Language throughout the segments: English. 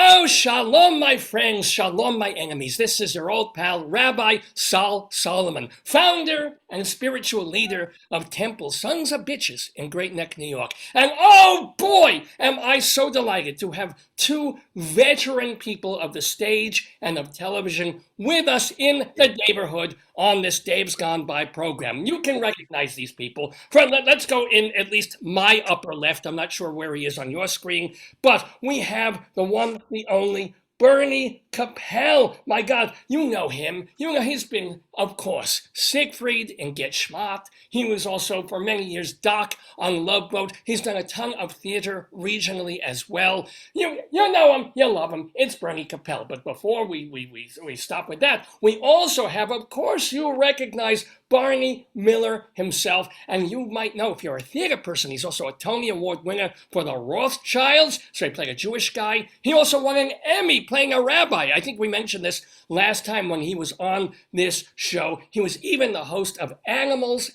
Oh, shalom, my friends, shalom, my enemies. This is your old pal, Rabbi Sol Solomon, founder and spiritual leader of Temple Sons of Bitches in Great Neck, New York. And oh boy, am I so delighted to have two veteran people of the stage and of television with us in the neighborhood on this Dave's Gone By program. You can recognize these people. Let's go in at least my upper left. I'm not sure where he is on your screen, but we have the one, the only, Bernie Kopell. My God, you know him. You know he's been, of course, Siegfried in Get Schmacked. He was also, for many years, Doc on Love Boat. He's done a ton of theater regionally as well. You know him, you love him. It's Bernie Kopell. But before we stop with that, we also have, of course, you recognize Barney Miller himself. And you might know, if you're a theater person, he's also a Tony Award winner for The Rothschilds. So he played a Jewish guy. He also won an Emmy playing a rabbi. I think we mentioned this last time when he was on this show. He was even the host of Animals,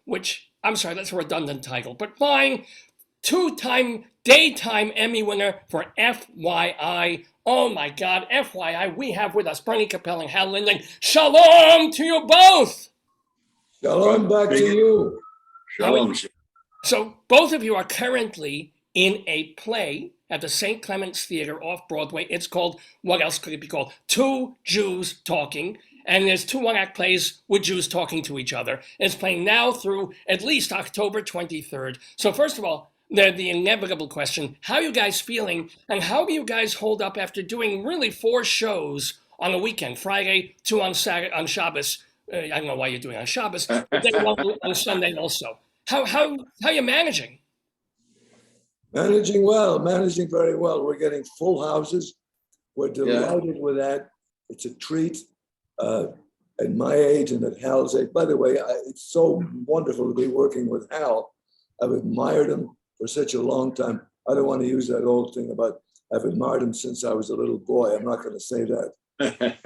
which, I'm sorry, that's a redundant title, but fine. Two-time daytime Emmy winner for FYI. Oh my God, FYI, we have with us Bernie Kopell and HAL Linden. Shalom to you both. Shalom back to you. Shalom. So both of you are currently in a play at the St. Clement's Theater off Broadway. It's called, what else could it be called? Two Jews Talking. And there's two one-act plays with Jews talking to each other. It's playing now through at least October 23rd. So first of all, the inevitable question, how are you guys feeling? And how do you guys hold up after doing really 4 shows on a weekend? Friday, 2 on Saturday, on Shabbos. I don't know why you're doing it on Shabbos, but then 1 on Sunday also. How are you managing? Managing well, managing very well. We're getting full houses. We're delighted with that. It's a treat at my age and at Hal's age. By the way, it's so wonderful to be working with Hal. I've admired him for such a long time. I don't want to use that old thing about I've admired him since I was a little boy. I'm not going to say that. But,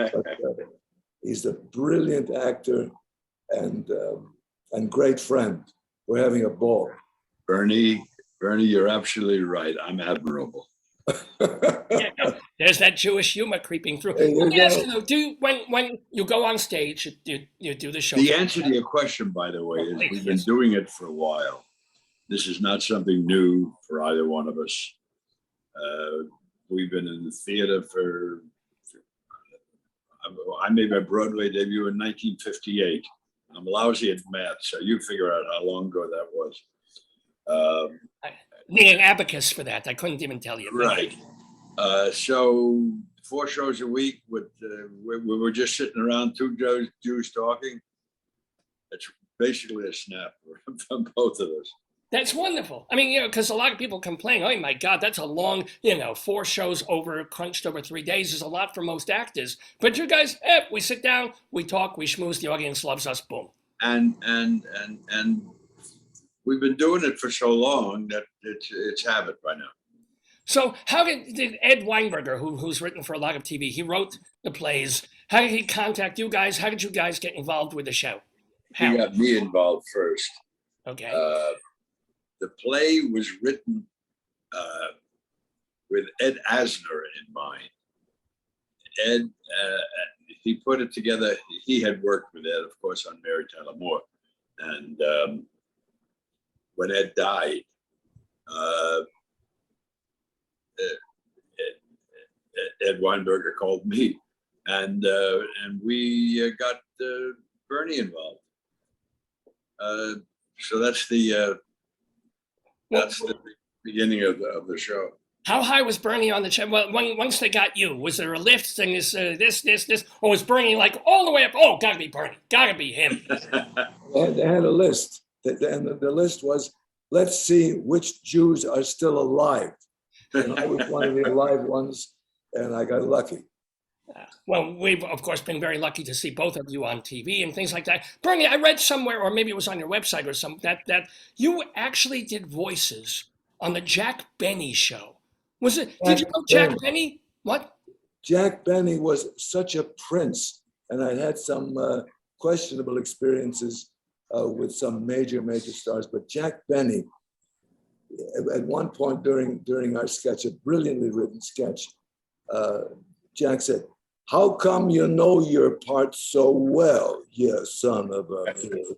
he's a brilliant actor and great friend. We're having a ball. Bernie, you're absolutely right. I'm admirable. Yeah, there's that Jewish humor creeping through. Yes, When you go on stage, you do the show. The answer to your question, by the way, is we've been doing it for a while. This is not something new for either one of us. We've been in the theater I made my Broadway debut in 1958. I'm lousy at math, so you figure out how long ago that was. I need an abacus for that. I couldn't even tell you. Right. So 4 shows a week with we were just sitting around, 2 Jews talking. It's basically a snap from both of us. That's wonderful. I mean, because a lot of people complain, oh my God, that's a long, 4 shows crunched over 3 days is a lot for most actors. But you guys, we sit down, we talk, we schmooze, the audience loves us, boom. And we've been doing it for so long that it's habit by now. So how did Ed Weinberger, who's written for a lot of TV, he wrote the plays, how did he contact you guys? How did you guys get involved with the show? How? He got me involved first. Okay. The play was written with Ed Asner in mind. Ed, he put it together. He had worked with Ed, of course, on Mary Tyler Moore. And when Ed died, Ed Weinberger called me, and we got Bernie involved. So that's the beginning of the show. How high was Bernie on the chart? Well, once they got you, was there a lift and this, or was Bernie like all the way up? Oh, gotta be Bernie, gotta be him. They had a list, and the list was, let's see which Jews are still alive. And I was one of the alive ones, and I got lucky. Well, we've, of course, been very lucky to see both of you on TV and things like that. Bernie, I read somewhere, or maybe it was on your website or something, that you actually did voices on the Jack Benny show. Was it? Did you know Jack Benny? What? Jack Benny was such a prince, and I had some questionable experiences with some major stars. But Jack Benny at one point during our sketch, a brilliantly written sketch, Jack said, "How come you know your part so well, you son of a bitch?"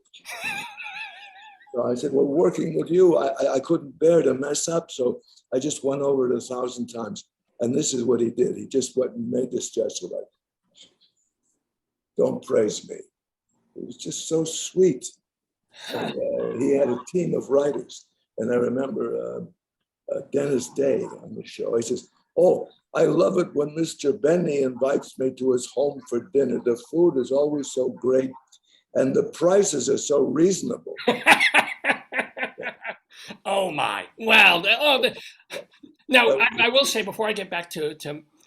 So I said, "Well, working with you, I couldn't bear to mess up, so I just went over it 1,000 times." And this is what he did. He just went and made this gesture like, "Don't praise me." It was just so sweet. And, he had a team of writers. And I remember Dennis Day on the show. He says, "Oh, I love it when Mr. Bernie invites me to his home for dinner. The food is always so great and the prices are so reasonable." Oh my! Wow! Now I will say before I get back to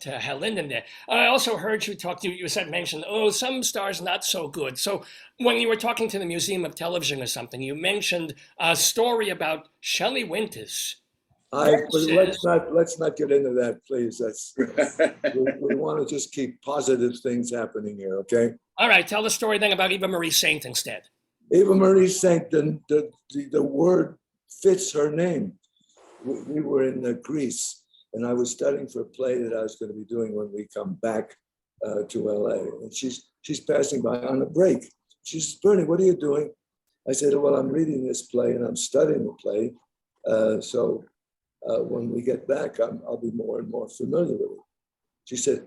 HAL LINDEN there, I also heard you talk. You said mentioned some stars not so good. So when you were talking to the Museum of Television or something, you mentioned a story about Shelley Winters. Let's not get into that, please. We want to just keep positive things happening here, okay? All right, tell the story then about Eva Marie Saint instead. Eva Marie Saint, the word fits her name. We were in Greece, and I was studying for a play that I was going to be doing when we come back to LA. And she's passing by on a break. She says, "Bernie, what are you doing?" I said, "Well, I'm reading this play and I'm studying the play. So when we get back, I'll be more and more familiar with it." She said,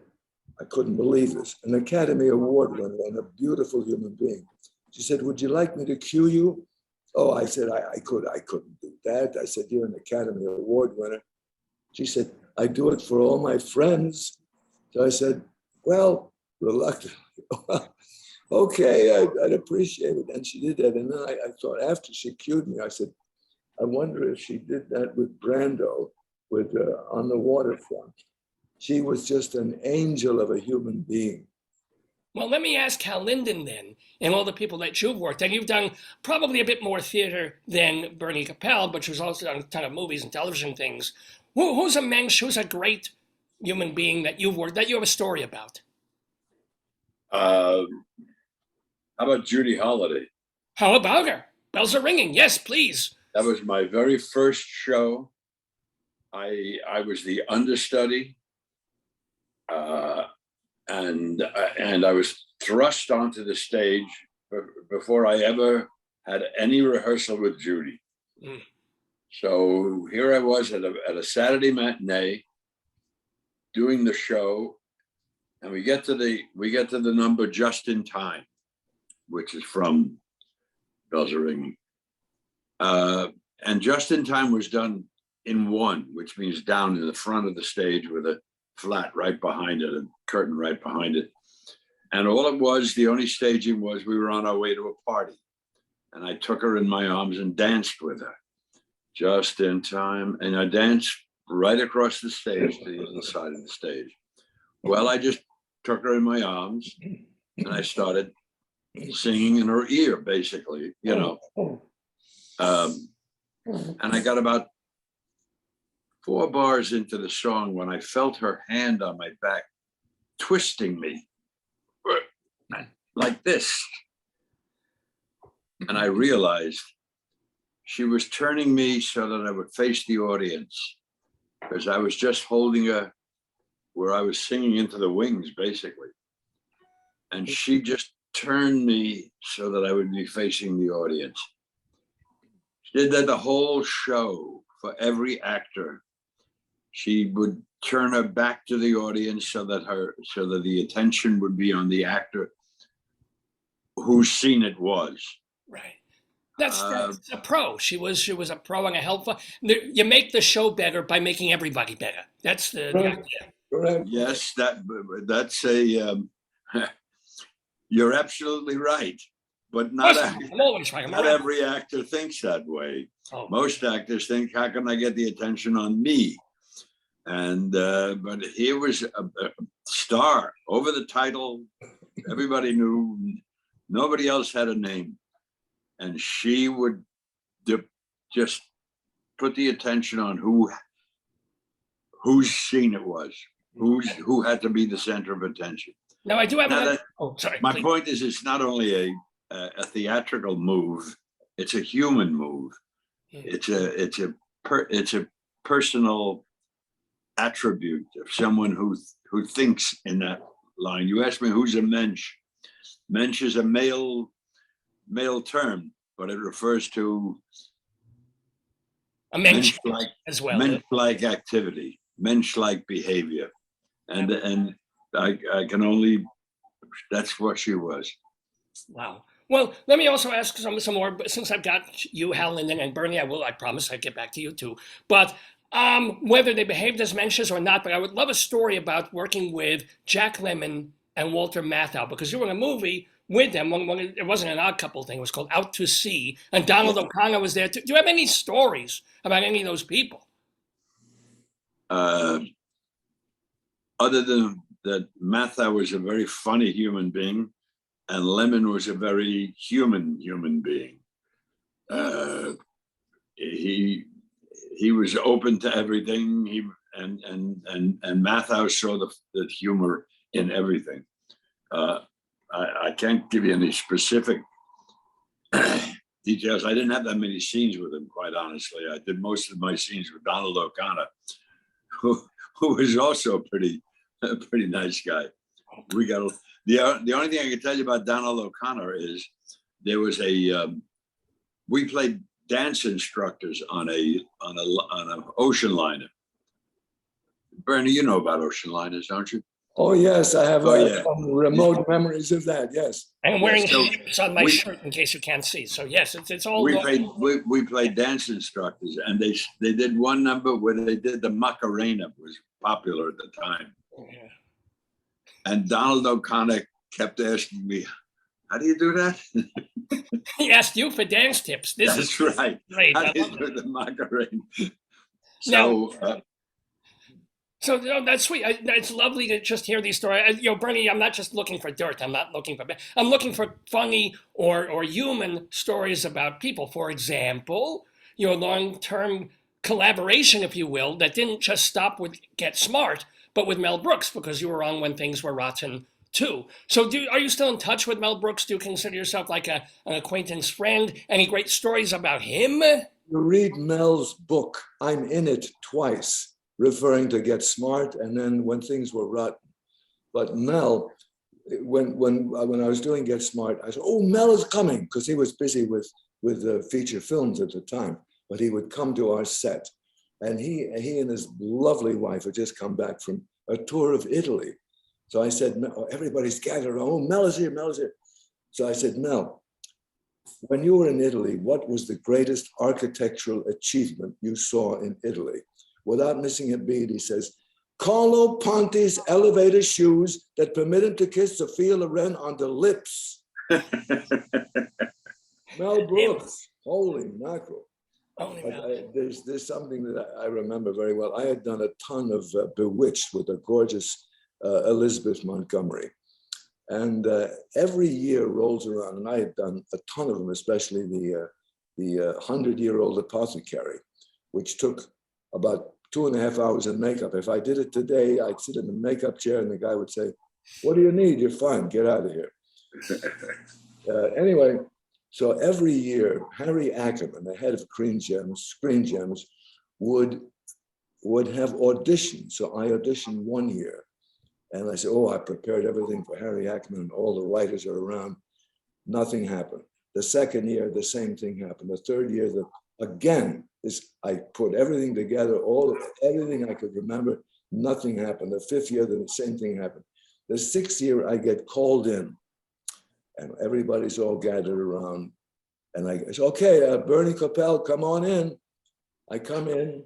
I couldn't believe this, an Academy Award winner and a beautiful human being. She said, "Would you like me to cue you?" Oh, I said, I couldn't do that. I said, "You're an Academy Award winner." She said, "I do it for all my friends." So I said, "Well, reluctantly, okay, I'd appreciate it." And she did that. And then I thought after she cued me, I said, "I wonder if she did that with Brando, with On the Waterfront." She was just an angel of a human being. Well, let me ask HAL LINDEN then, and all the people that you've worked, and you've done probably a bit more theater than Bernie Kopell, but you've also done a ton of movies and television things. Who's a mensch, who's a great human being that you've worked, that you have a story about? How about Judy Holliday? How about her? Bells are ringing. Yes, please. That was my very first show. I was the understudy, and I was thrust onto the stage before I ever had any rehearsal with Judy. Mm. So here I was at a Saturday matinee doing the show, and we get to the number Just in Time, which is from Bells Are Ringing. And Just in Time was done in one, which means down in the front of the stage with a flat right behind it, a curtain right behind it. And all it was, the only staging was we were on our way to a party. And I took her in my arms and danced with her. Just in time. And I danced right across the stage to the other side of the stage. Well, I just took her in my arms and I started singing in her ear, basically, you know. And I got about 4 bars into the song when I felt her hand on my back twisting me like this. And I realized she was turning me so that I would face the audience, because I was just holding her where I was singing into the wings, basically. And she just turned me so that I would be facing the audience. She did that the whole show for every actor. She would turn her back to the audience so that the attention would be on the actor whose scene it was. Right. That's a pro. She was a pro and a helper. You make the show better by making everybody better. That's the idea. Correct. Yes, that's a. You're absolutely right, but not every actor thinks that way. Oh. Most actors think, "How can I get the attention on me?" And but here was a star over the title. Everybody knew. Nobody else had a name. And she would just put the attention on whose scene it was, who had to be the center of attention. Now I do have my point is, it's not only a theatrical move, it's a human move. Yeah. It's a it's a personal attribute of someone who thinks in that line. You asked me who's a mensch. Mensch is a male term, but it refers to a mensch like as well. Mensch-like activity, mensch-like behavior, and I can only. That's what she was. Wow. Well, let me also ask some more. But since I've got you, Hal Linden, and Bernie, I promise I'll get back to you too. But whether they behaved as mensches or not, but I would love a story about working with Jack Lemmon and Walter Matthau, because you were in a movie with them. It wasn't an Odd Couple thing. It was called Out to Sea, and Donald O'Connor was there too. Do you have any stories about any of those people? Other than that, Matthau was a very funny human being, and Lemmon was a very human being. He was open to everything. And Matthau saw the humor in everything. I can't give you any specific details. I didn't have that many scenes with him, quite honestly. I did most of my scenes with Donald O'Connor, who was also a pretty nice guy. We got the only thing I can tell you about Donald O'Connor is there was we played dance instructors on an ocean liner. Bernie, you know about ocean liners, don't you? Oh yes, I have some remote memories of that. Yes. And I'm wearing ships on my shirt in case you can't see. So yes, it's all. We played dance instructors, and they did one number where they did the Macarena, was popular at the time. Yeah. And Donald O'Connor kept asking me, "How do you do that?" He asked you for dance tips. That's right. Great. How do you do the Macarena? So that's sweet. It's lovely to just hear these stories. Bernie, I'm not just looking for dirt. I'm looking for funny or human stories about people. For example, your long-term collaboration, if you will, that didn't just stop with Get Smart, but with Mel Brooks, because you were on When Things Were Rotten too. So are you still in touch with Mel Brooks? Do you consider yourself like an acquaintance friend? Any great stories about him? You read Mel's book, I'm in it twice, referring to Get Smart and then When Things Were Rotten. But Mel, when I was doing Get Smart, I said, "Oh, Mel is coming," because he was busy with feature films at the time. But he would come to our set, and he and his lovely wife had just come back from a tour of Italy. So I said, everybody's gathered around. "Oh, Mel is here, Mel is here." So I said, "Mel, when you were in Italy, what was the greatest architectural achievement you saw in Italy?" Without missing a beat, he says, "Carlo Ponti's elevator shoes that permit him to kiss Sophia Loren on the lips." Mel Brooks, holy mackerel. There's something that I remember very well. I had done a ton of Bewitched with the gorgeous Elizabeth Montgomery. And every year rolls around, and I had done a ton of them, especially the 100-year-old Apothecary, which took about 2.5 hours in makeup. If I did it today, I'd sit in the makeup chair and the guy would say, "What do you need? You're fine, get out of here." Anyway, so every year, Harry Ackerman, the head of Screen Gems, would have auditions. So I auditioned one year, and I said, "Oh, I prepared everything for Harry Ackerman, and all the writers are around." Nothing happened. The second year, the same thing happened. The third year, I put everything together, everything I could remember, nothing happened. The fifth year, the same thing happened. The sixth year, I get called in, and everybody's all gathered around. And I say, "Okay, Bernie Kopell, come on in." I come in,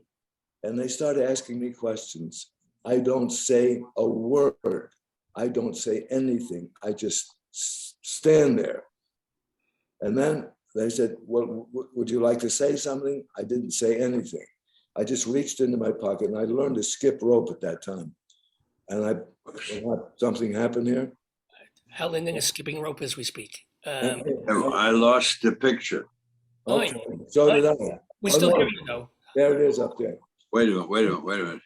and they start asking me questions. I don't say a word. I don't say anything. I just stand there. And then they said, "Well, would you like to say something?" I didn't say anything. I just reached into my pocket, and I learned to skip rope at that time. And something happened here? Hal Linden is skipping rope as we speak. I lost the picture. Okay. So did I. We still hear you though. There it is up there. Wait a minute.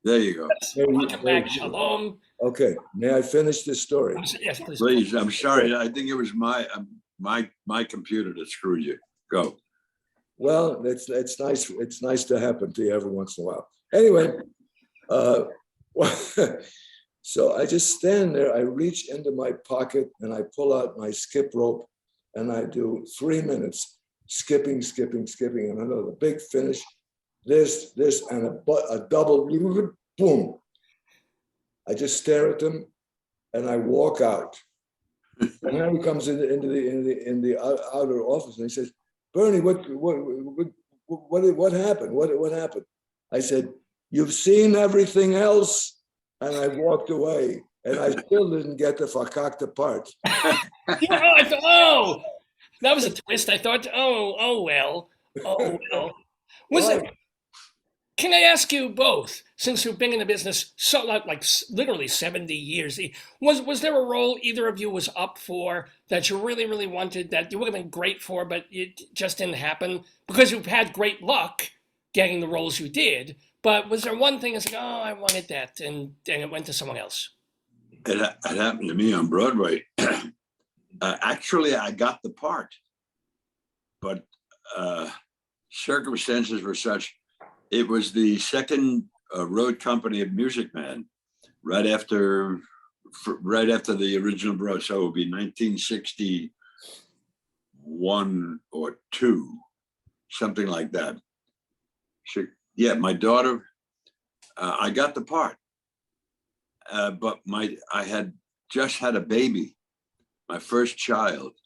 There you go. Welcome back, Shalom. Okay, may I finish this story? Yes, please. Please, I'm sorry. I think it was my computer that screwed you. Go. Well, it's nice. It's nice to happen to you every once in a while. Anyway, so I just stand there. I reach into my pocket and I pull out my skip rope, and I do 3 minutes skipping, and another big finish. This, and a double boom. I just stare at them, and I walk out. And then he comes in the outer office, and he says, "Bernie, what happened? What happened?" I said, "You've seen everything else," and I walked away. And I still didn't get the fakakta part. I thought, oh, that was a twist. I thought, oh well. Was Right. it? Can I ask you both, since you've been in the business so like literally 70 years, was there a role either of you was up for that you really wanted, that you would have been great for, but it just didn't happen because you've had great luck getting the roles you did? But was there one thing that's like, oh, I wanted that, and it went to someone else? It happened to me on Broadway. Actually, I got the part, but circumstances were such. It was the second road company of Music Man, right after the original Broadway. So it would be 1961 or 2, something like that. Yeah, my daughter, I got the part, but I had just had a baby, my first child,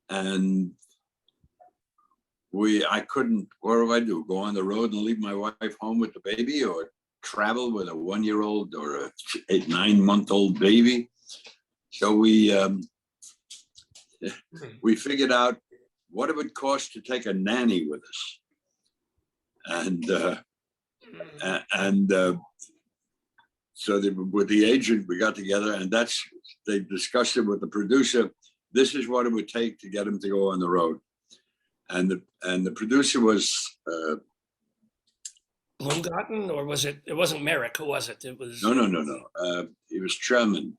and I couldn't, what do I do? Go on the road and leave my wife home with the baby, or travel with a 1-year-old or a 9-month-old baby? So we figured out what it would cost to take a nanny with us. So with the agent, we got together, and they discussed it with the producer. This is what it would take to get him to go on the road. And the producer was Bloomgarten, or was it? It wasn't Merrick. Who was it? It was no. It was German.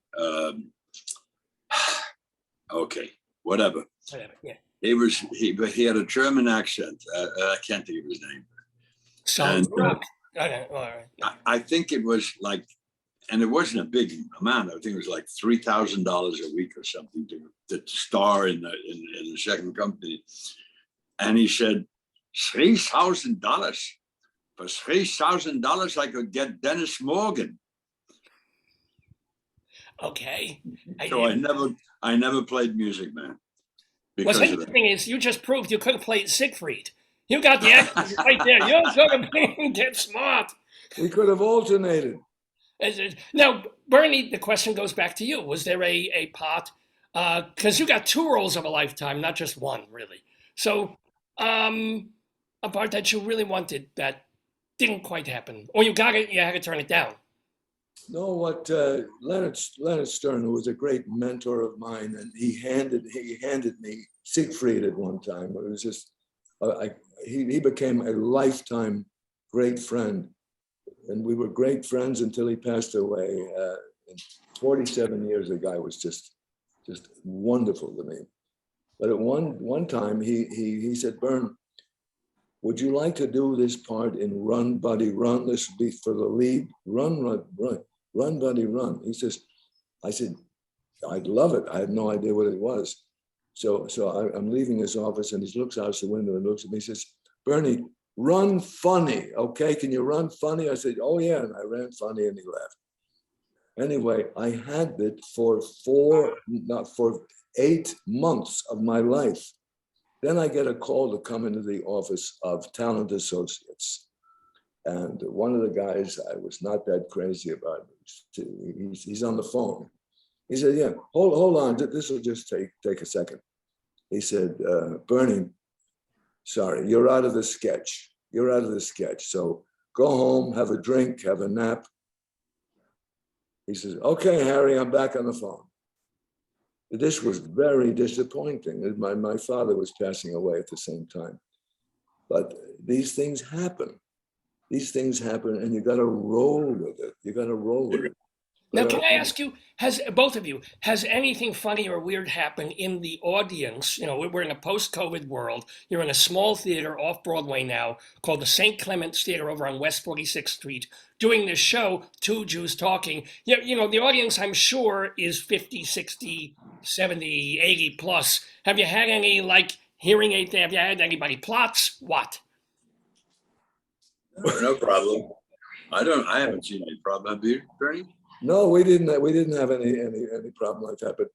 Okay, whatever. Yeah. He had a German accent. I can't think of his name. Solid Rock. Okay, all right. I think it was like, and it wasn't a big amount. I think it was like $3,000 a week or something to star in the second company. And he said, $3,000. For $3,000, I could get Dennis Morgan. Okay. So I never played Music Man. What's interesting is you just proved you could have played Siegfried. You got the actors right there. You're sort of being that smart. We could have alternated. Now, Bernie, the question goes back to you. Was there a part? Because you got 2 roles of a lifetime, not just one, really. So a part that you really wanted that didn't quite happen, or you had to turn it down. No, what Leonard Stern, who was a great mentor of mine, and he handed me Siegfried at one time. It was just he became a lifetime great friend, and we were great friends until he passed away. 47 years, the guy was just wonderful to me. But at one time, he said, "Bern, would you like to do this part in Run, Buddy, Run? This would be for the lead. Run, Buddy, Run." I said, "I'd love it." I had no idea what it was. So I'm leaving his office, and he looks out the window and looks at me. He says, "Bernie, run funny, okay? Can you run funny?" I said, "Oh yeah," and I ran funny, and he laughed. Anyway, I had it for 8 months of my life. Then I get a call to come into the office of Talent Associates. And one of the guys I was not that crazy about, he's on the phone. He said, "Yeah, hold on, this will just take a second." He said, "Bernie, sorry, you're out of the sketch. You're out of the sketch. So go home, have a drink, have a nap." He says, "Okay, Harry, I'm back on the phone." This was very disappointing. My father was passing away at the same time. But these things happen. These things happen, and you got to roll with it. You got to roll with it. Now, can I ask you, has both of you, has anything funny or weird happened in the audience? You know, we're in a post-COVID world. You're in a small theater off Broadway now called the St. Clement's Theater over on West 46th Street, doing this show, Two Jews Talking. You know, the audience, I'm sure, is 50, 60, 70, 80 plus. Have you had any, like, hearing aid? Have you had anybody plots? What? No problem. I haven't seen any problem. Have you, Bernie? No, we didn't have any problem like that. But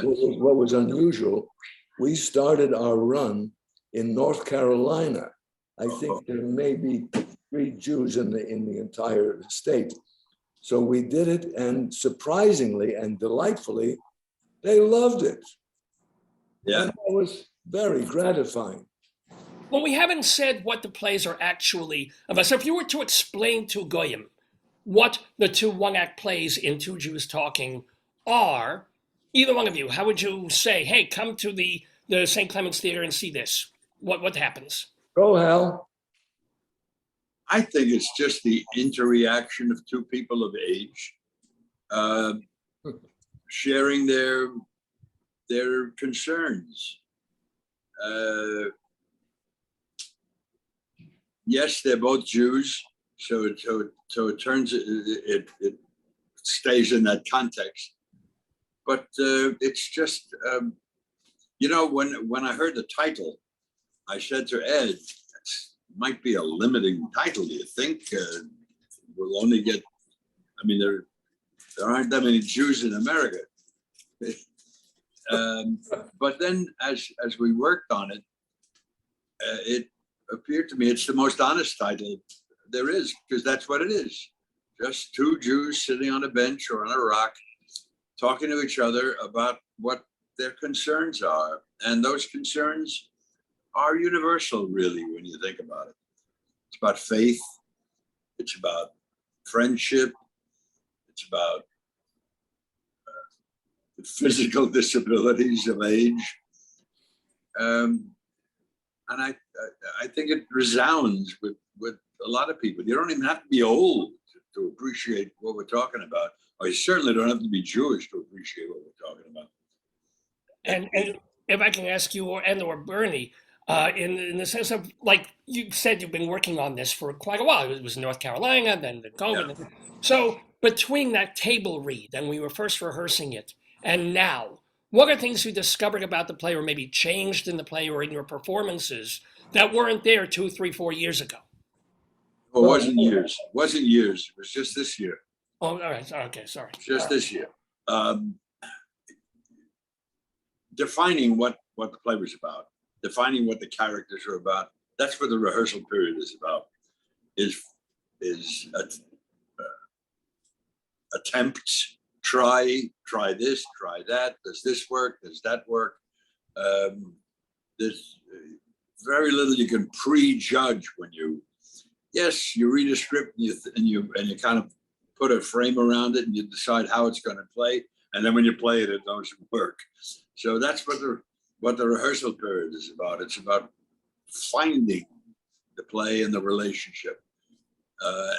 what was unusual, we started our run in North Carolina. I think there may be 3 Jews in the entire state. So we did it, and surprisingly and delightfully, they loved it. Yeah, and that was very gratifying. Well, we haven't said what the plays are actually about. So if you were to explain to Goyim what the 2 one-act plays in Two Jews Talking are, either one of you, how would you say, hey, come to the St. Clement's Theater and see this? What happens? Go, Hal. I think it's just the interreaction of 2 people of age, sharing their concerns. Yes, they're both Jews, so it turns it stays in that context. But it's just you know, when I heard the title, I said to Ed, it might be a limiting title. Do you think we'll only get? I mean, there aren't that many Jews in America. But then, as we worked on it, it appeared to me it's the most honest title there is, because that's what it is. Just 2 Jews sitting on a bench or on a rock, talking to each other about what their concerns are. And those concerns are universal, really, when you think about it. It's about faith. It's about friendship. It's about the physical disabilities of age. And I think it resounds with a lot of people. You don't even have to be old to appreciate what we're talking about. Or you certainly don't have to be Jewish to appreciate what we're talking about. And if I can ask you, or Bernie, in the sense of, like you said, you've been working on this for quite a while. It was North Carolina, then the COVID. Yeah. So between that table read, and we were first rehearsing it, and now, what are things you discovered about the play, or maybe changed in the play or in your performances that weren't there 2, 3, 4 years ago? Well, it wasn't years. It wasn't years. It was just this year. Oh, all right. Okay, sorry. Just this year. Defining what the play was about, defining what the characters are about. That's what the rehearsal period is about. Is attempts. Try this, try that. Does this work? Does that work? There's very little you can prejudge when you read a script and you kind of put a frame around it and you decide how it's going to play, and then when you play it, it doesn't work. So that's what the rehearsal period is about. It's about finding the play and the relationship.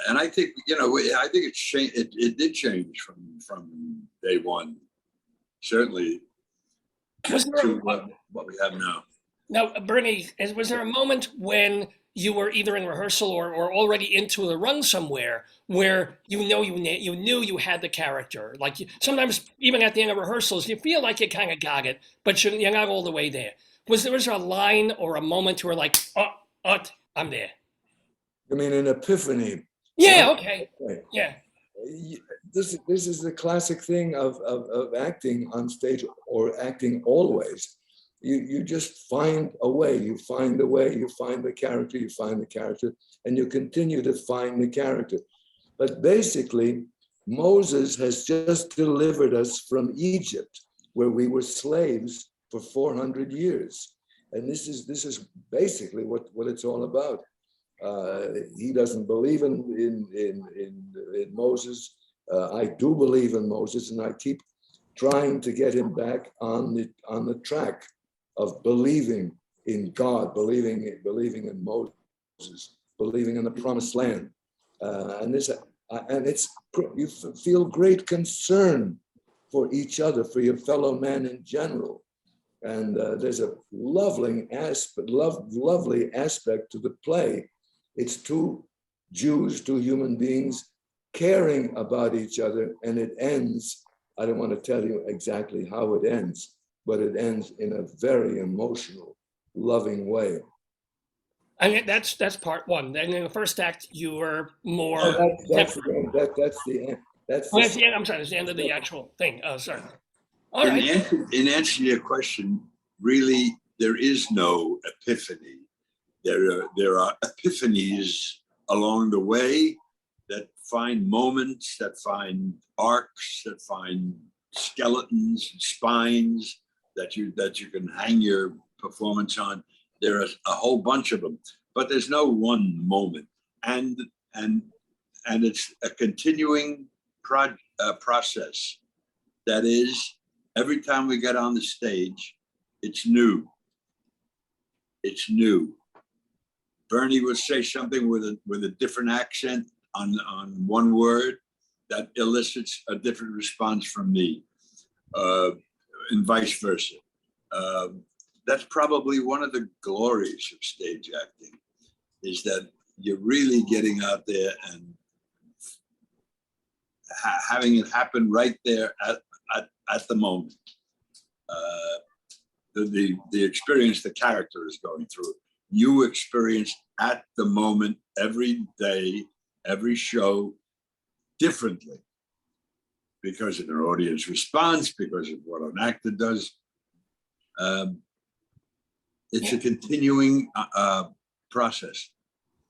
And I think, I think it did change from day one, certainly, to what we have now. Now, Bernie, was there a moment when you were either in rehearsal or already into the run somewhere where you knew you had the character? Like sometimes even at the end of rehearsals, you feel like you kind of got it, but you're not all the way there. Was there a line or a moment where like, I'm there? You mean an epiphany? Yeah. Okay. Yeah. This is the classic thing of acting on stage, or acting always. You just find a way. You find the way. You find the character. You find the character, and you continue to find the character. But basically, Moses has just delivered us from Egypt, where we were slaves for 400 years, and this is basically what it's all about. He doesn't believe in Moses. I do believe in Moses, and I keep trying to get him back on the track of believing in God, believing in Moses, believing in the promised land. And this And you feel great concern for each other, for your fellow man in general. And there's a lovely aspect to the play. It's two Jews, two human beings caring about each other, and it ends. I don't want to tell you exactly how it ends, but it ends in a very emotional, loving way. And that's part one. Then in the first act, you were more. Oh, that's the end. That's the end. That's the end. I'm sorry. That's the end of the actual thing. Oh, sorry. All right. In answer to your question, really, there is no epiphany. There are epiphanies along the way that find moments, that find arcs, that find skeletons, spines that you can hang your performance on. There are a whole bunch of them, but there's no one moment, and it's a continuing process. That is, every time we get on the stage, it's new. It's new. Bernie would say something with a different accent on one word that elicits a different response from me, and vice versa. That's probably one of the glories of stage acting, is that you're really getting out there and having it happen right there at the moment. The experience the character is going through, you experience at the moment, every day, every show, differently, because of their audience response, because of what an actor does. It's a continuing process.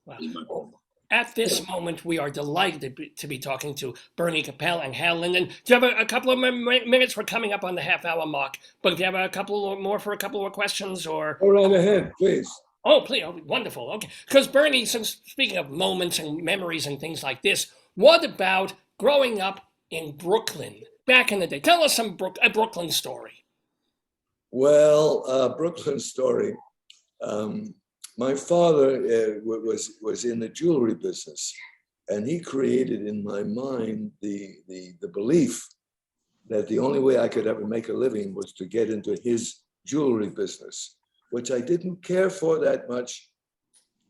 Wow. At this moment, we are delighted to be talking to Bernie Kopell and HAL Linden. Do you have a couple of minutes? We're coming up on the half-hour mark, but do you have a couple more for a couple more questions? Or go right ahead, please. Oh, please! Oh, wonderful. Okay, because Bernie, since speaking of moments and memories and things like this, what about growing up in Brooklyn back in the day? Tell us some a Brooklyn story. Well, Brooklyn story. My father was in the jewelry business, and he created in my mind the belief that the only way I could ever make a living was to get into his jewelry business, which I didn't care for that much.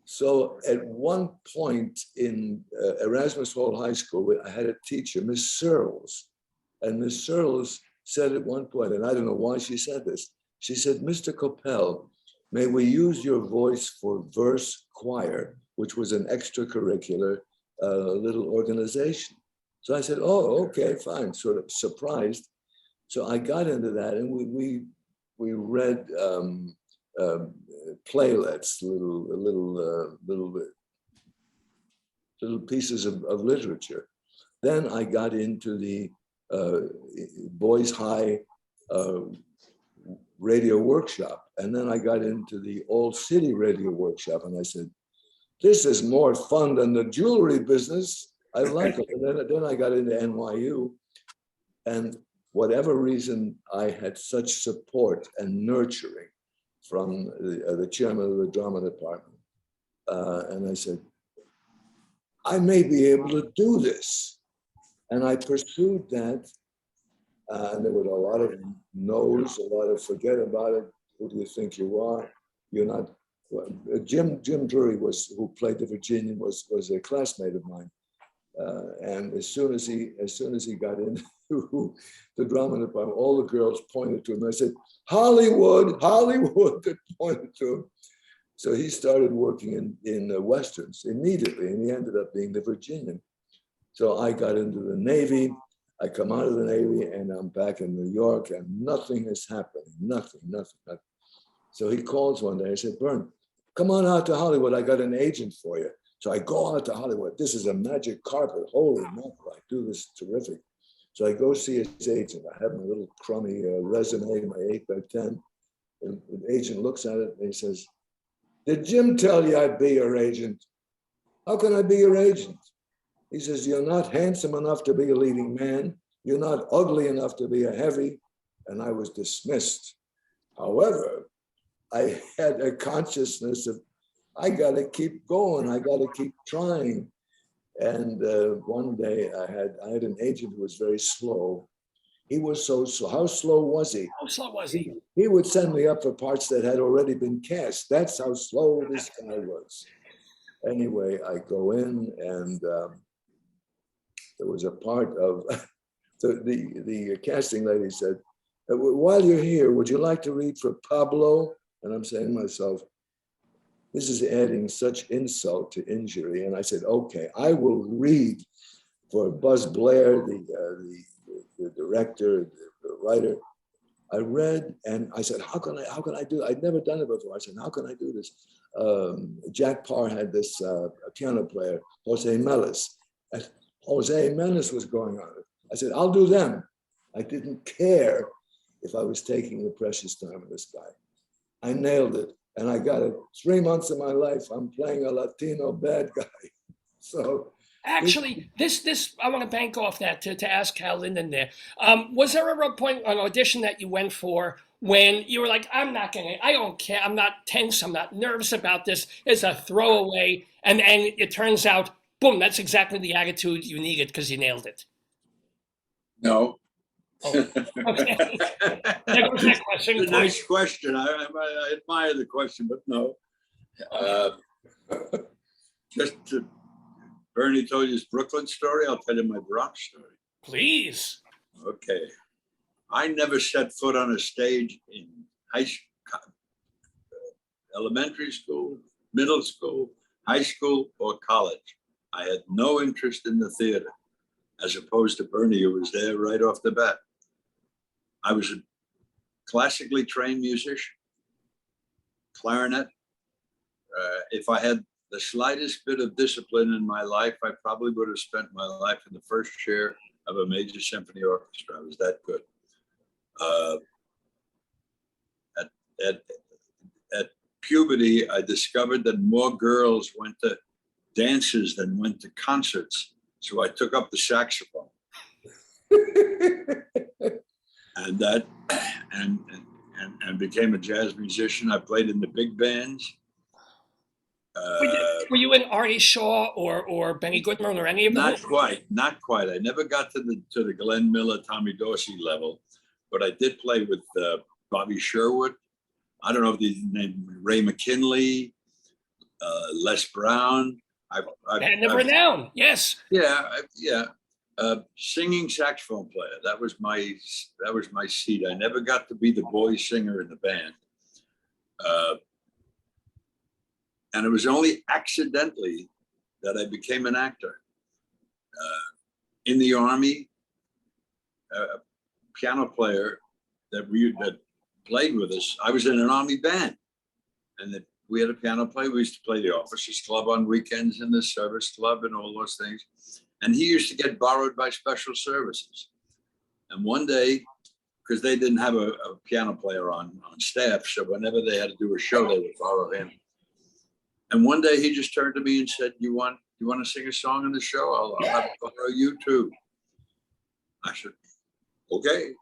So at one point in Erasmus Hall High School, I had a teacher, Miss Searles, and Miss Searles said at one point, and I don't know why she said this, she said, "Mr. Kopell, may we use your voice for verse choir," which was an extracurricular little organization. So I said, "Oh, okay, fine," sort of surprised. So I got into that, and we read playlets, little pieces of literature. Then I got into the Boys High radio workshop, and then I got into the All City radio workshop, and I said, "This is more fun than the jewelry business. I like it." And then I got into NYU, and whatever reason, I had such support and nurturing from the chairman of the drama department, and I said, "I may be able to do this," and I pursued that. And there were a lot of no's, a lot of forget about it. Who do you think you are? You're not. Well, Jim Drury who played the Virginian was a classmate of mine, and as soon as he got into the drama department, all the girls pointed to him. I said, "Hollywood, Hollywood!" They pointed to him. So he started working in westerns immediately, and he ended up being the Virginian. So I got into the Navy. I come out of the Navy, and I'm back in New York, and nothing is happening. Nothing. So he calls one day. I said, "Bern, come on out to Hollywood. I got an agent for you." So I go out to Hollywood. This is a magic carpet. Holy mackerel, I do this terrific. So I go see his agent. I have my little crummy resume, my 8x10. And the agent looks at it and he says, "Did Jim tell you I'd be your agent? How can I be your agent?" He says, "You're not handsome enough to be a leading man. You're not ugly enough to be a heavy." And I was dismissed. However, I had a consciousness of, I got to keep going. I got to keep trying. And one day I had an agent who was very slow. He was so slow. How slow was he? How slow was he? He would send me up for parts that had already been cast. That's how slow this guy was. Anyway, I go in, and there was a part of the casting lady said, "While you're here, would you like to read for Pablo?" And I'm saying to myself, this is adding such insult to injury. And I said, okay, I will read for Buzz Blair, the director, the writer. I read, and I said, how can I do it? I'd never done it before. I said, how can I do this? Jack Parr had this piano player, Jose Melis. And Jose Melis was going on it. I said, I'll do them. I didn't care if I was taking the precious time of this guy. I nailed it, and I got it. 3 months of my life, I'm playing a Latino bad guy. So actually, this I want to bank off that to ask HAL Linden there. Was there ever a point, an audition that you went for when you were like, I don't care, I'm not tense, I'm not nervous about this, it's a throwaway, and it turns out, boom, that's exactly the attitude you needed because you nailed it? No. Oh, okay. There goes that question. It's a nice question. I admire the question, but no. Bernie told you his Brooklyn story. I'll tell you my Bronx story. Please. Okay. I never set foot on a stage in elementary school, middle school, high school, or college. I had no interest in the theater, as opposed to Bernie, who was there right off the bat. I was a classically trained musician, clarinet. If I had the slightest bit of discipline in my life, I probably would have spent my life in the first chair of a major symphony orchestra. I was that good. At puberty, I discovered that more girls went to dances than went to concerts. So I took up the saxophone. and became a jazz musician. I played in the big bands. Were you in Artie Shaw or Benny Goodman or any of them? Not quite. I never got to the Glenn Miller, Tommy Dorsey level, but I did play with Bobby Sherwood. I don't know if the name Ray McKinley, Les Brown. And the renown, yes. Yeah. Singing saxophone player. That was my seat. I never got to be the boy singer in the band. And it was only accidentally that I became an actor. In the Army, a piano player that played with us, I was in an Army band, and we had a piano player. We used to play the Officers Club on weekends and the Service Club and all those things. And he used to get borrowed by special services. And one day, because they didn't have a piano player on staff, so whenever they had to do a show, they would borrow him. And one day he just turned to me and said, you want to sing a song in the show? I'll have to borrow you too. I said, okay.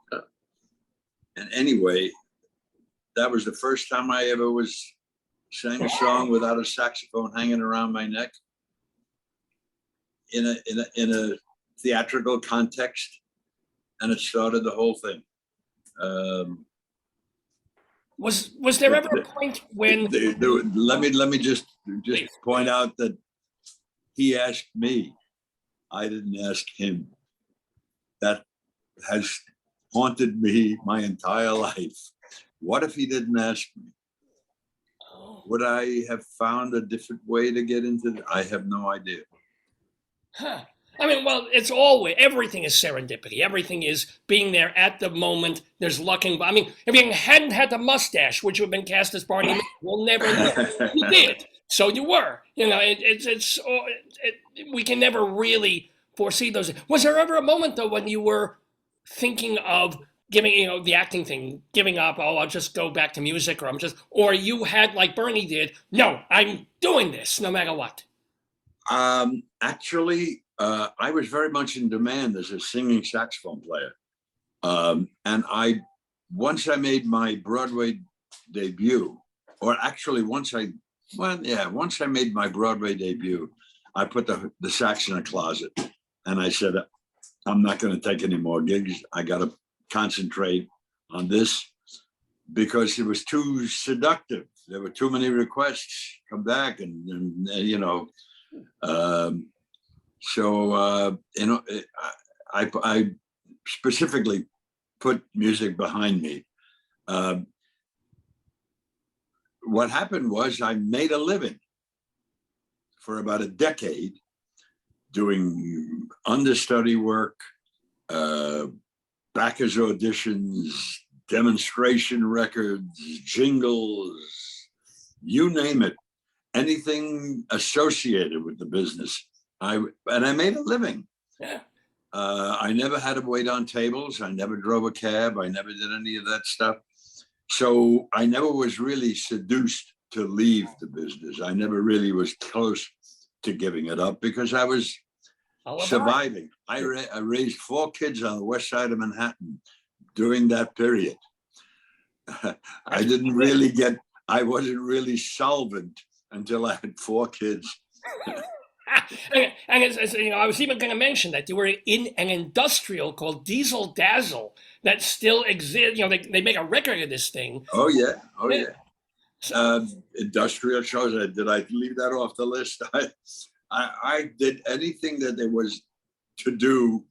And anyway, that was the first time I ever sang a song without a saxophone hanging around my neck in a theatrical context, and it started the whole thing. Was there ever a point when? Let me just point out that he asked me. I didn't ask him. That has haunted me my entire life. What if he didn't ask me? Would I have found a different way to get into it? I have no idea. Huh. I mean, well, it's always, everything is serendipity. Everything is being there at the moment. There's luck. I mean, if you hadn't had the mustache, would you have been cast as Barney? We'll never know. You did. So you were. You know, we can never really foresee those. Was there ever a moment, though, when you were thinking of giving, the acting thing, giving up, I'll just go back to music, or you had, like Bernie did, no, I'm doing this no matter what? Actually, I was very much in demand as a singing saxophone player. And once I made my Broadway debut, or actually once I made my Broadway debut, I put the sax in a closet, and I said, I'm not going to take any more gigs. I got to concentrate on this because it was too seductive. There were too many requests. Come back, and you know. I specifically put music behind me. What happened was I made a living for about a decade doing understudy work, backers auditions, demonstration records, jingles, you name it, anything associated with the business. I made a living. Yeah. I never had to wait on tables. I never drove a cab. I never did any of that stuff. So I never was really seduced to leave the business. I never really was close to giving it up because I was surviving. I raised 4 kids on the west side of Manhattan during that period. I wasn't really solvent until I had 4 kids. And it's, you know, I was even going to mention that you were in an industrial called Diesel Dazzle that still exists. You know, they make a record of this thing. Oh yeah, So, industrial shows. Did I leave that off the list? I did anything that there was to do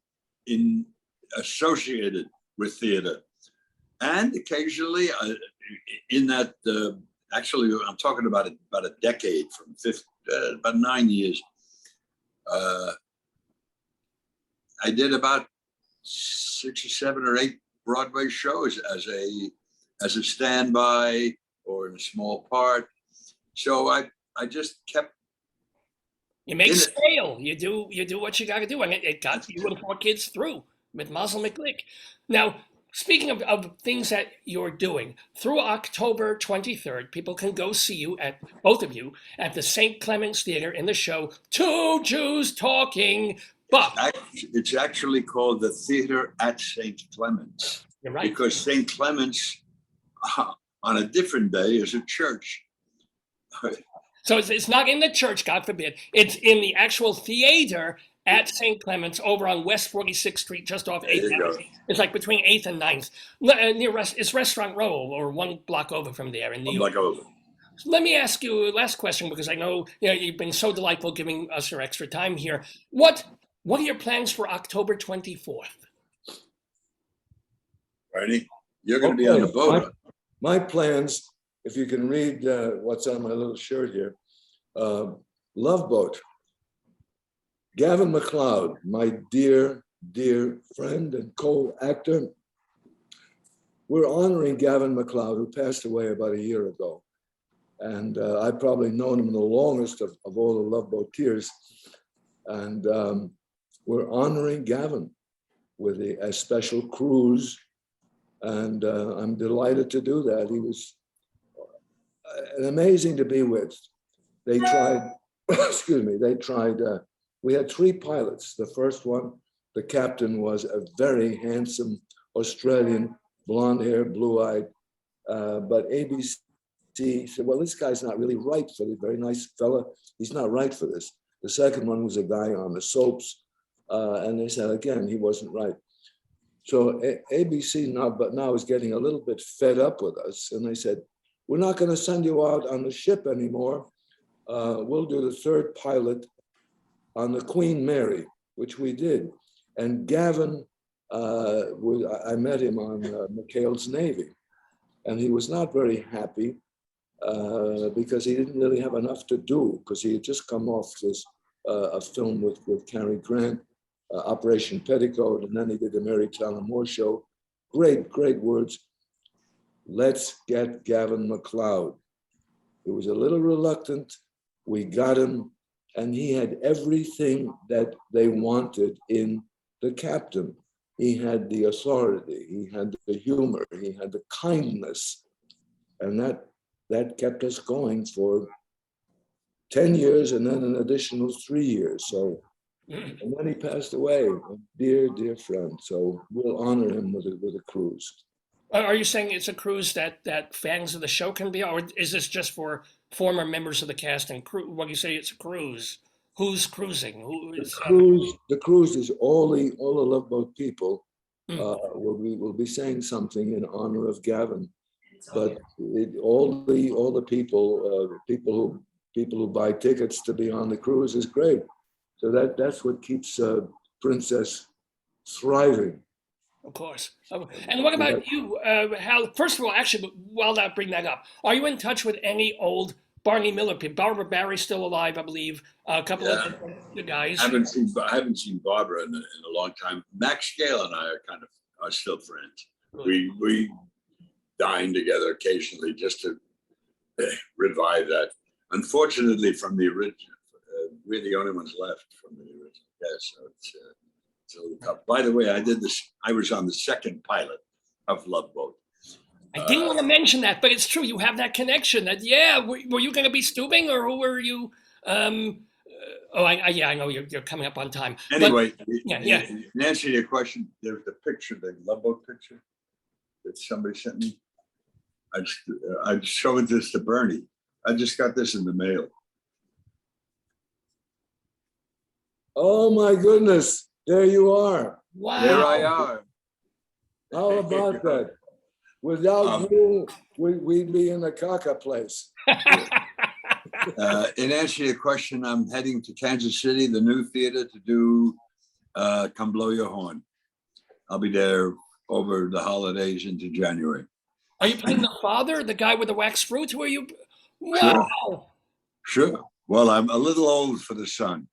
associated with theater, and occasionally in that. Actually, I'm talking about a decade, from about 9 years. I did about 6 or 7 or 8 Broadway shows as a standby or in a small part. So I just kept. You make scale. You do what you got to do, and it got you and 4 kids through with Mazel McGlick. Now, speaking of things that you're doing, through October 23rd, people can go see you, both of you, at the St. Clement's Theater in the show, Two Jews Talking. But it's actually called the Theater at St. Clement's. You're right. Because St. Clement's on a different day is a church. So it's not in the church, God forbid. It's in the actual theater at St. Clement's over on West 46th Street, just off 8th Avenue. It's like between 8th and 9th. It's Restaurant Row, or 1 block over from there in New York. So let me ask you a last question, because I know, you've been so delightful giving us your extra time here. What are your plans for October 24th? Barney, you're going to be on the boat. My plans, if you can read what's on my little shirt here, Love Boat. Gavin MacLeod, my dear, dear friend and co-actor. We're honoring Gavin MacLeod, who passed away about a year ago. And I've probably known him the longest of all the Love Boateers. And we're honoring Gavin with a special cruise. And I'm delighted to do that. He was amazing to be with. They tried, we had 3 pilots. The first one, the captain, was a very handsome Australian, blonde hair, blue-eyed. But ABC said, well, this guy's not really right for this, very nice fella. He's not right for this. The second one was a guy on the soaps. And they said, again, he wasn't right. So ABC now is getting a little bit fed up with us. And they said, we're not going to send you out on the ship anymore. We'll do the 3rd pilot on the Queen Mary, which we did. And Gavin, I met him on McHale's Navy, and he was not very happy because he didn't really have enough to do, because he had just come off this a film with Cary Grant, Operation Petticoat, and then he did the Mary Tyler Moore Show. Great, great words. Let's get Gavin MacLeod. He was a little reluctant. We got him, and he had everything that they wanted in the captain. He had the authority, he had the humor, he had the kindness, and that kept us going for 10 years and then an additional 3 years. So, and then he passed away, a dear, dear friend. So we'll honor him with a cruise. Are you saying it's a cruise that fans of the show can be on, or is this just for former members of the cast and crew? When you say it's a cruise, Who's cruising? Who is The cruise is all the Love Boat people Hmm. will be saying something in honor of Gavin, but all the people who buy tickets to be on the cruise is great. So that's what keeps Princess thriving. Of course. And what about you, Hal? First of all, actually, while I bring that up, are you in touch with any old Barney Miller people? Barbara Barry's still alive, I believe. A couple of the guys. I haven't seen Barbara in a long time. Max Scale and I are still friends. We dine together occasionally just to revive that. Unfortunately, from the original, we're the only ones left from the original. Yeah, so it's a little tough. By the way, I was on the second pilot of Love Boat. I didn't want to mention that, but it's true. You have that connection. That were you going to be Stubing, or who were you? I know you're coming up on time. Anyway, but, in answer to your question, there's the picture, the Love Boat picture that somebody sent me. I showed this to Bernie. I just got this in the mail. Oh my goodness! There you are. Wow. There I are. How about that? Without you, we'd be in the caca place. In answer to your question, I'm heading to Kansas City, the new theater, to do Come Blow Your Horn. I'll be there over the holidays into January. Are you playing the father, the guy with the wax fruit? Who are you? Wow. Sure. Well, I'm a little old for the son.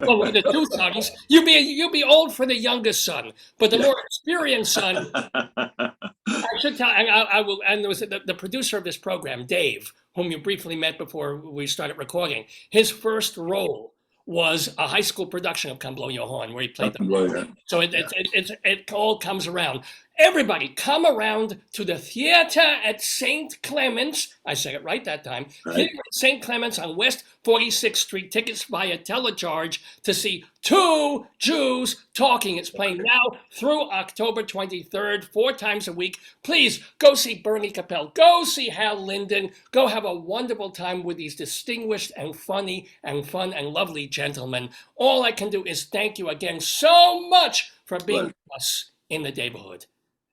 Well, with the two sons, you'll be old for the youngest son, but the more experienced son. I should tell. I will. And there was the producer of this program, Dave, whom you briefly met before we started recording. His first role was a high school production of "Come Blow Your Horn," where he played the. So it all comes around. Everybody, come around to the theater at St. Clement's. I said it right that time. Right. Theater at St. Clement's on West 46th Street. Tickets via telecharge to see Two Jews Talking. It's playing now through October 23rd, 4 times a week. Please go see Bernie Kopell. Go see Hal Linden. Go have a wonderful time with these distinguished and funny and fun and lovely gentlemen. All I can do is thank you again so much for being with us in the neighborhood.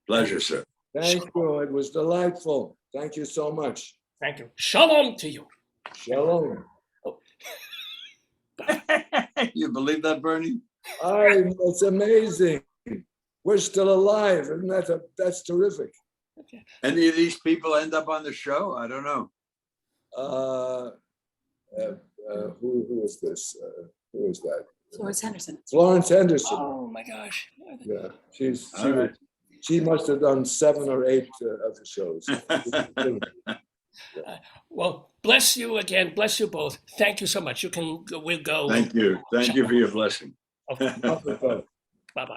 Pleasure, sir. Thank you. It was delightful. Thank you so much. Thank you. Shalom to you. Shalom. You believe that, Bernie? It's amazing. We're still alive. Isn't that's terrific? Any of these people end up on the show? I don't know. Who is this? Who is that? Florence Henderson. Florence Henderson. Oh my gosh. Yeah, she must have done 7 or 8 of the shows. Well, bless you again. Bless you both. Thank you so much. We'll go. Thank you. Thank you for your blessing. Okay.